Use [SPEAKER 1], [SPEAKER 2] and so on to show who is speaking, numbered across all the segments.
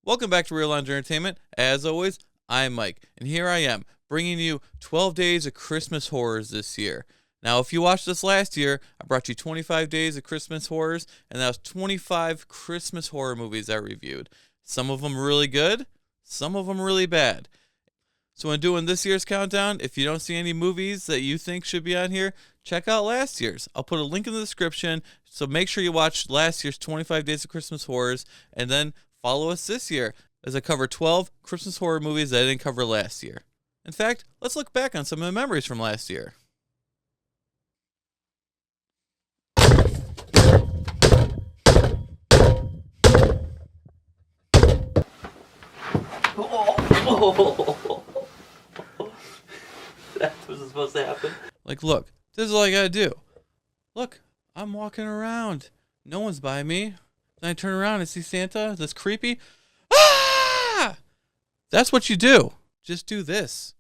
[SPEAKER 1] Welcome back to Real Lounge Entertainment. As always, I'm Mike, and here I am, bringing you 12 days of Christmas horrors this year. Now, if you watched this last year, I brought you 25 days of Christmas horrors, and that was 25 Christmas horror movies I reviewed. Some of them really good, some of them really bad. So when doing this year's countdown, if you don't see any movies that you think should be on here, check out last year's. I'll put a link in the description, so make sure you watch last year's 25 Days of Christmas Horrors, and then follow us this year as I cover 12 Christmas horror movies that I didn't cover last year. In fact, let's look back on some of the memories from last year.
[SPEAKER 2] That wasn't supposed to happen.
[SPEAKER 1] Like, look, this is all I gotta do. Look, I'm walking around. No one's by me. Then I turn around and see Santa that's creepy. Ah! That's what you do. Just do this.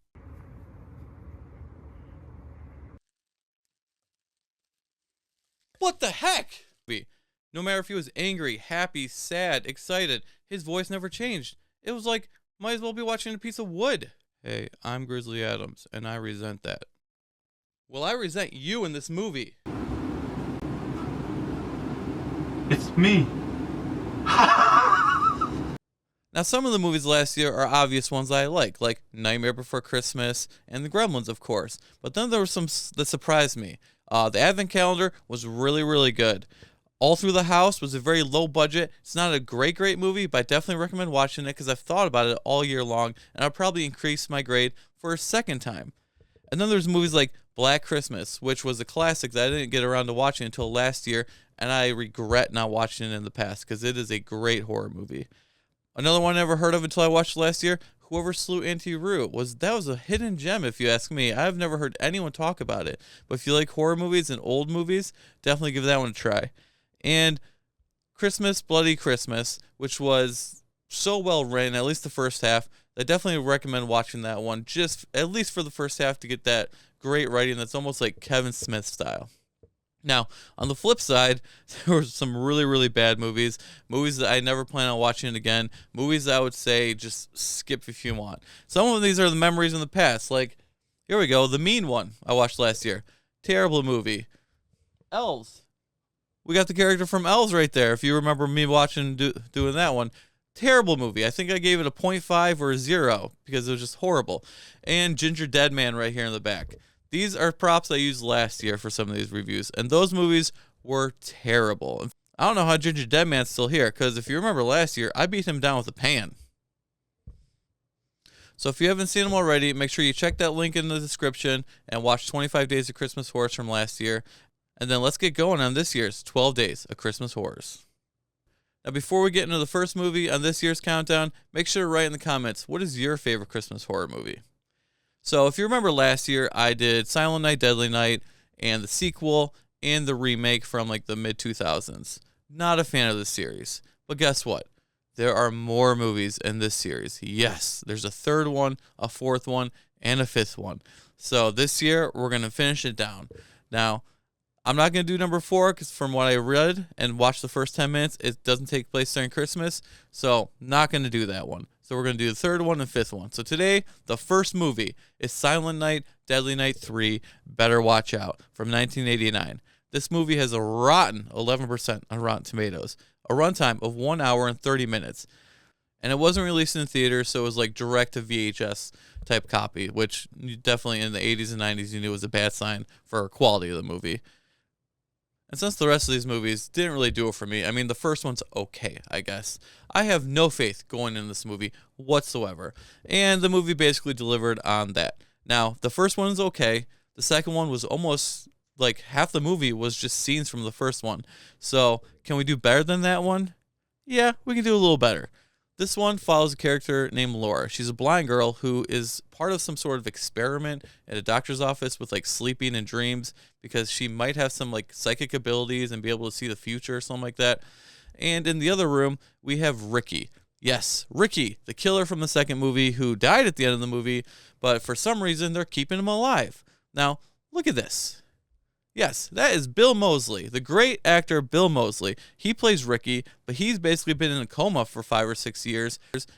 [SPEAKER 1] What the heck? No matter if he was angry, happy, sad, excited, his voice never changed. It was like, might as well be watching a piece of wood. Hey, I'm Grizzly Adams, and I resent that. Well, I resent you in this movie.
[SPEAKER 2] It's me.
[SPEAKER 1] Now, some of the movies last year are obvious ones I like Nightmare Before Christmas and The Gremlins, of course. But then there were some that surprised me. The Advent Calendar was really, really good. All Through the House was a very low budget. It's not a great movie, but I definitely recommend watching it because I've thought about it all year long, and I'll probably increase my grade for a second time. And then there's movies like Black Christmas, which was a classic that I didn't get around to watching until last year, and I regret not watching it in the past because it is a great horror movie. Another one I never heard of until I watched last year, Whoever Slew Auntie Roo, was a hidden gem if you ask me. I've never heard anyone talk about it. But if you like horror movies and old movies, definitely give that one a try. And Christmas, Bloody Christmas, which was so well written, at least the first half. I definitely recommend watching that one, just at least for the first half to get that great writing that's almost like Kevin Smith style. Now, on the flip side, there were some really, really bad movies that I never plan on watching again, movies that I would say just skip if you want. Some of these are the memories in the past, like, here we go, The Mean One I watched last year. Terrible movie. Elves. We got the character from Elves right there, if you remember me watching doing that one. Terrible movie. I think I gave it a 0.5 or a 0 because it was just horrible. And Ginger Dead Man right here in the back. These are props I used last year for some of these reviews, and those movies were terrible. I don't know how Ginger Dead Man's still here, because if you remember last year, I beat him down with a pan. So if you haven't seen them already, make sure you check that link in the description and watch 25 Days of Christmas Horrors from last year. And then let's get going on this year's 12 Days of Christmas Horrors. Now, before we get into the first movie on this year's countdown, make sure to write in the comments, what is your favorite Christmas horror movie? So if you remember last year, I did Silent Night, Deadly Night, and the sequel and the remake from like the mid-2000s. Not a fan of this series. But guess what? There are more movies in this series. Yes, there's a third one, a fourth one, and a fifth one. So this year, we're going to finish it down. Now, I'm not going to do number 4 because from what I read and watched the first 10 minutes, it doesn't take place during Christmas. So not going to do that one. So we're going to do the third one and fifth one. So today, the first movie is Silent Night, Deadly Night 3, Better Watch Out from 1989. This movie has a rotten 11% on Rotten Tomatoes, a runtime of 1 hour and 30 minutes. And it wasn't released in theaters, so it was like direct to VHS type copy, which definitely in the 80s and 90s you knew was a bad sign for quality of the movie. And since the rest of these movies didn't really do it for me, I mean, the first one's okay, I guess. I have no faith going in this movie whatsoever. And the movie basically delivered on that. Now, the first one is okay. The second one was almost like half the movie was just scenes from the first one. So, can we do better than that one? Yeah, we can do a little better. This one follows a character named Laura. She's a blind girl who is part of some sort of experiment at a doctor's office with like sleeping and dreams because she might have some like psychic abilities and be able to see the future or something like that. And in the other room, we have Ricky. Yes, Ricky, the killer from the second movie who died at the end of the movie, but for some reason they're keeping him alive. Now, look at this. Yes, that is Bill Moseley, the great actor Bill Moseley. He plays Ricky, but he's basically been in a coma for 5 or 6 years,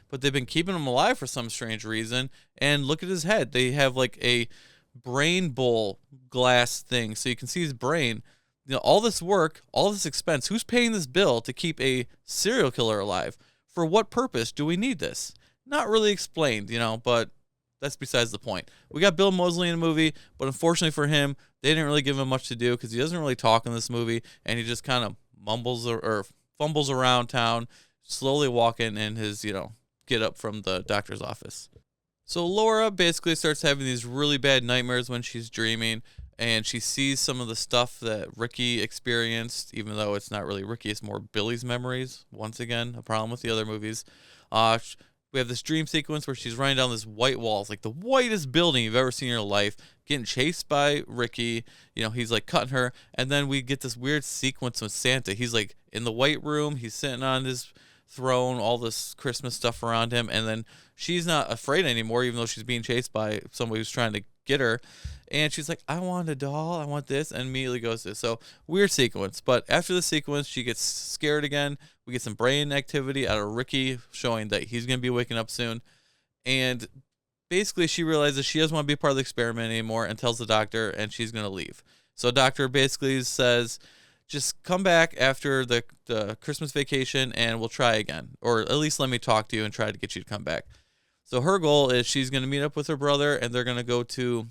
[SPEAKER 1] but they've been keeping him alive for some strange reason. And look at his head. They have like a brain bowl glass thing so you can see his brain. All this work, all this expense, who's paying this bill to keep a serial killer alive? For what purpose do we need this? Not really explained, but that's besides the point. We got Bill Moseley in the movie, but unfortunately for him, they didn't really give him much to do because he doesn't really talk in this movie, and he just kind of mumbles or fumbles around town, slowly walking in his, get up from the doctor's office. So Laura basically starts having these really bad nightmares when she's dreaming, and she sees some of the stuff that Ricky experienced, even though it's not really Ricky, it's more Billy's memories. Once again, a problem with the other movies. We have this dream sequence where she's running down this white wall. It's like the whitest building you've ever seen in your life, getting chased by Ricky. He's like cutting her. And then we get this weird sequence with Santa. He's like in the white room. He's sitting on his throne, all this Christmas stuff around him. And then she's not afraid anymore, even though she's being chased by somebody who's trying to get her. And she's like, I want a doll. I want this. And immediately goes to this. So weird sequence. But after the sequence, she gets scared again. We get some brain activity out of Ricky showing that he's going to be waking up soon. And basically she realizes she doesn't want to be part of the experiment anymore and tells the doctor, and she's going to leave. So doctor basically says, just come back after the Christmas vacation and we'll try again. Or at least let me talk to you and try to get you to come back. So her goal is she's going to meet up with her brother, and they're going to go to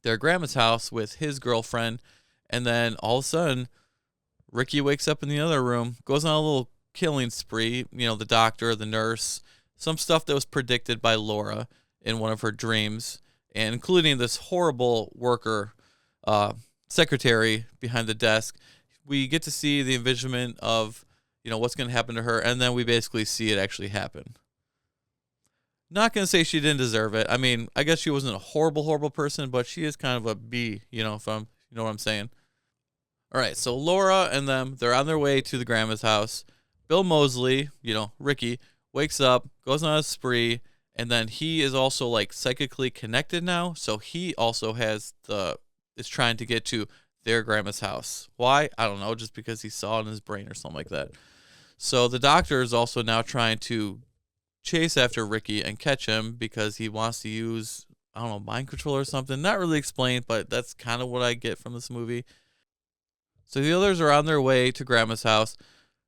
[SPEAKER 1] their grandma's house with his girlfriend. And then all of a sudden, Ricky wakes up in the other room, goes on a little killing spree. The doctor, the nurse, some stuff that was predicted by Laura in one of her dreams, and including this horrible worker, secretary behind the desk. We get to see the envisionment of, what's going to happen to her, and then we basically see it actually happen. Not going to say she didn't deserve it. I mean, I guess she wasn't a horrible person, but she is kind of a B, if I'm, you know what I'm saying. All right, so Laura and them, they're on their way to the grandma's house. Bill Moseley, Ricky, wakes up, goes on a spree, and then he is also like psychically connected now. So he also is trying to get to their grandma's house. Why? I don't know, just because he saw it in his brain or something like that. So the doctor is also now trying to chase after Ricky and catch him because he wants to use, I don't know, mind control or something. Not really explained, but that's kind of what I get from this movie. So the others are on their way to grandma's house.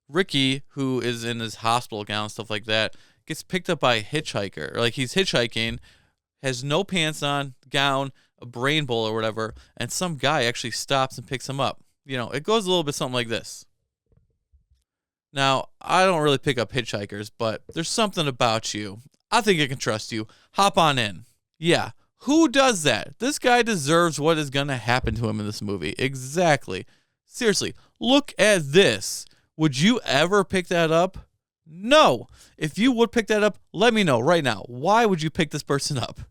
[SPEAKER 1] Ricky, who is in his hospital gown, stuff like that, gets picked up by a hitchhiker. Like he's hitchhiking, has no pants on, gown, a brain bowl or whatever, and some guy actually stops and picks him up. It goes a little bit something like this. Now, I don't really pick up hitchhikers, but there's something about you. I think I can trust you. Hop on in. Yeah, who does that? This guy deserves what is going to happen to him in this movie. Exactly. Seriously, look at this. Would you ever pick that up? No. If you would pick that up, let me know right now. Why would you pick this person up?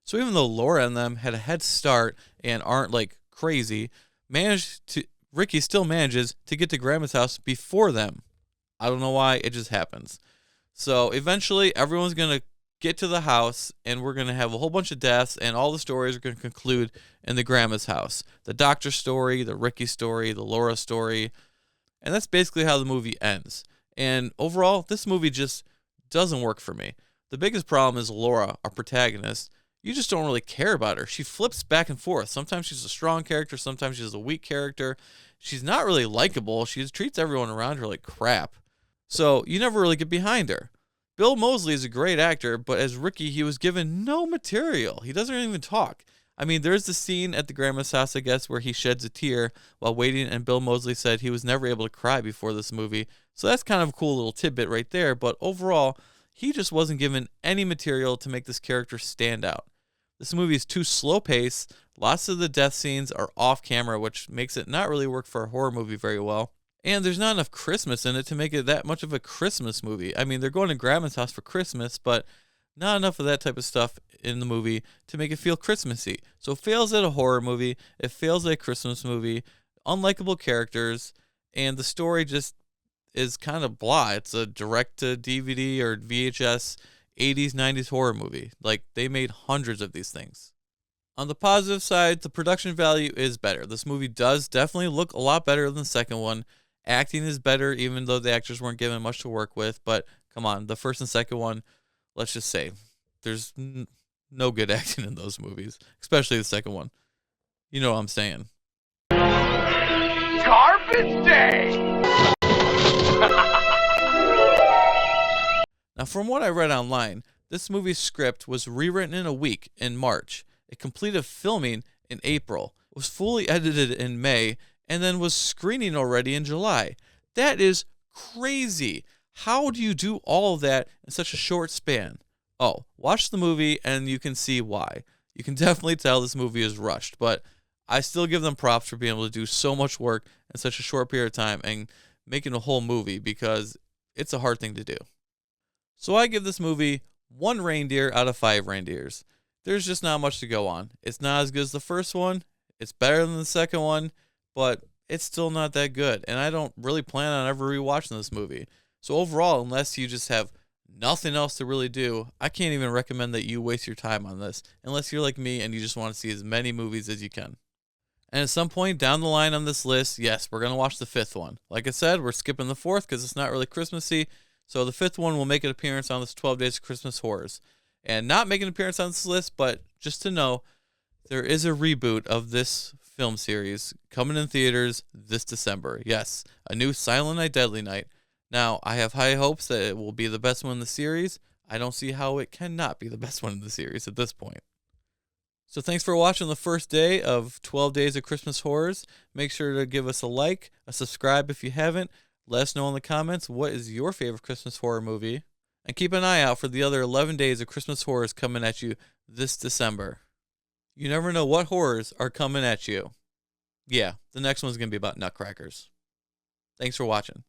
[SPEAKER 1] So even though Laura and them had a head start and aren't like crazy, Ricky still manages to get to grandma's house before them. I don't know why, it just happens. So eventually everyone's going to get to the house, and we're going to have a whole bunch of deaths, and all the stories are going to conclude in the grandma's house. The doctor story, the Ricky story, the Laura story. And that's basically how the movie ends. And overall, this movie just doesn't work for me. The biggest problem is Laura, our protagonist. You just don't really care about her. She flips back and forth. Sometimes she's a strong character, sometimes she's a weak character. She's not really likable. She treats everyone around her like crap. So you never really get behind her. Bill Moseley is a great actor, but as Ricky, he was given no material. He doesn't even talk. I mean, there's the scene at the grandma's house, I guess, where he sheds a tear while waiting, and Bill Moseley said he was never able to cry before this movie. So that's kind of a cool little tidbit right there, but overall, he just wasn't given any material to make this character stand out. This movie is too slow-paced. Lots of the death scenes are off-camera, which makes it not really work for a horror movie very well. And there's not enough Christmas in it to make it that much of a Christmas movie. I mean, they're going to grandma's house for Christmas, but not enough of that type of stuff in the movie to make it feel Christmassy. So it fails at a horror movie. It fails at a Christmas movie. Unlikable characters. And the story just is kind of blah. It's a direct-to-DVD or VHS 80s, 90s horror movie. Like, they made hundreds of these things. On the positive side, the production value is better. This movie does definitely look a lot better than the second one. Acting is better, even though the actors weren't given much to work with. But come on, the first and second one, let's just say, there's no good acting in those movies, especially the second one. You know what I'm saying.
[SPEAKER 3] Garbage Day!
[SPEAKER 1] Now, from what I read online, this movie's script was rewritten in a week in March. It completed filming in April, was fully edited in May, and then was screening already in July. That is crazy. How do you do all of that in such a short span? Oh, watch the movie and you can see why. You can definitely tell this movie is rushed, but I still give them props for being able to do so much work in such a short period of time and making a whole movie, because it's a hard thing to do. So I give this movie 1 reindeer out of 5 reindeers. There's just not much to go on. It's not as good as the first one. It's better than the second one, but it's still not that good. And I don't really plan on ever rewatching this movie. So overall, unless you just have nothing else to really do, I can't even recommend that you waste your time on this, unless you're like me and you just want to see as many movies as you can. And at some point down the line on this list, yes, we're going to watch the 5th one. Like I said, we're skipping the 4th because it's not really Christmassy. So the 5th one will make an appearance on this 12 Days of Christmas Horrors. And not make an appearance on this list, but just to know, there is a reboot of this film series coming in theaters this December. Yes, a new Silent Night, Deadly Night. Now, I have high hopes that it will be the best one in the series. I don't see how it cannot be the best one in the series at this point. So thanks for watching the first day of 12 Days of Christmas Horrors. Make sure to give us a like, a subscribe if you haven't. Let us know in the comments what is your favorite Christmas horror movie. And keep an eye out for the other 11 days of Christmas horrors coming at you this December. You never know what horrors are coming at you. Yeah, the next one's going to be about nutcrackers. Thanks for watching.